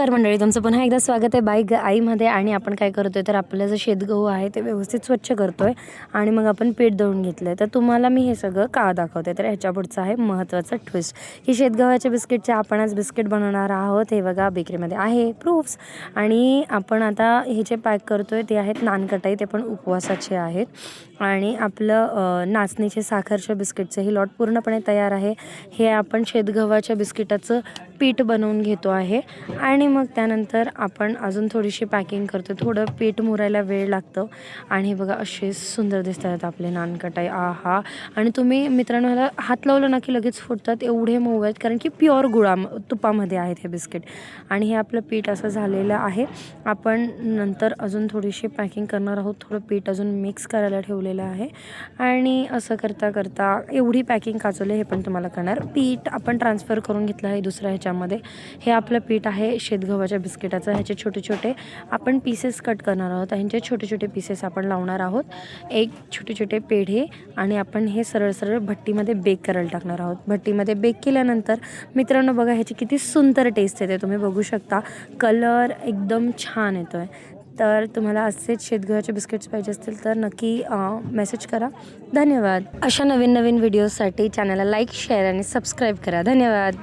नमस्कार मंडळी, तुमचं पुन्हा एकदा स्वागत आहे बाईक आईमध्ये. आणि आपण काय करतोय तर आपलं जे शेतगहू आहे ते व्यवस्थित स्वच्छ करतोय आणि मग आपण पीठ दळून घेतलंय. तर तुम्हाला मी हे सगळं का दाखवते तर ह्याच्या पुढचं आहे महत्त्वाचं ट्विस्ट की शेतगव्हाच्या बिस्किटचे आपण आज बिस्किट बनवणार आहोत. हे बघा बेकरीमध्ये आहे प्रूफ्स. आणि आपण आता हे जे पॅक करतोय ते आहेत नानकटाई, ते पण उपवासाचे आहेत. आणि आपलं नाचणीचे साखरच्या बिस्किटचं लॉट पूर्णपणे तयार आहे. हे आपण शेतगव्हाच्या बिस्किटाचं पीठ बनवून घेतो आहे. आणि मग त्यानंतर आपण अजून थोडीशी पॅकिंग करतो. थोडं पीठ मुरायला वेळ लागतं. आणि बघा असे सुंदर दिसतात आपले नानकटाई. आहा. आणि तुम्ही मित्रांनो ह्याला हात लावलं ना की लगेच फुटतात, एवढे मऊ आहेत, कारण की प्युअर तुपामध्ये आहेत हे बिस्किट. आणि हे आपलं पीठ असं झालेलं आहे. आपण नंतर अजून थोडीशी पॅकिंग करणार आहोत. थोडं पीठ अजून मिक्स करायला ठेवलेलं आहे. आणि असं करता करता एवढी पॅकिंग काचवले हे पण तुम्हाला करणार. पीठ आपण ट्रान्सफर करून घेतलं आहे दुसऱ्या ह्याच्यामध्ये. हे आपलं पीठ आहे शेतगव्हाच्या बिस्किटाचं. ह्याचे छोटे छोटे आपण पीसेस कट करणार आहोत. ह्यांचे छोटे छोटे पीसेस आपण लावणार आहोत. एक छोटे छोटे पेढे. आणि आपण हे सरळ सरळ भट्टीमध्ये बेक करायला टाकणार आहोत. भट्टीमध्ये बेक केल्यानंतर मित्रांनो बघा ह्याची किती सुंदर टेस्ट येते, तुम्ही बघू शकता. कलर एकदम छान येतो आहे. तर तुम्हाला असेच शेतगव्हाचे बिस्किट्स पाहिजे असतील तर नक्की मेसेज करा. धन्यवाद. अशा नवीन नवीन व्हिडिओजसाठी चॅनलला लाईक, शेअर आणि सबस्क्राईब करा. धन्यवाद.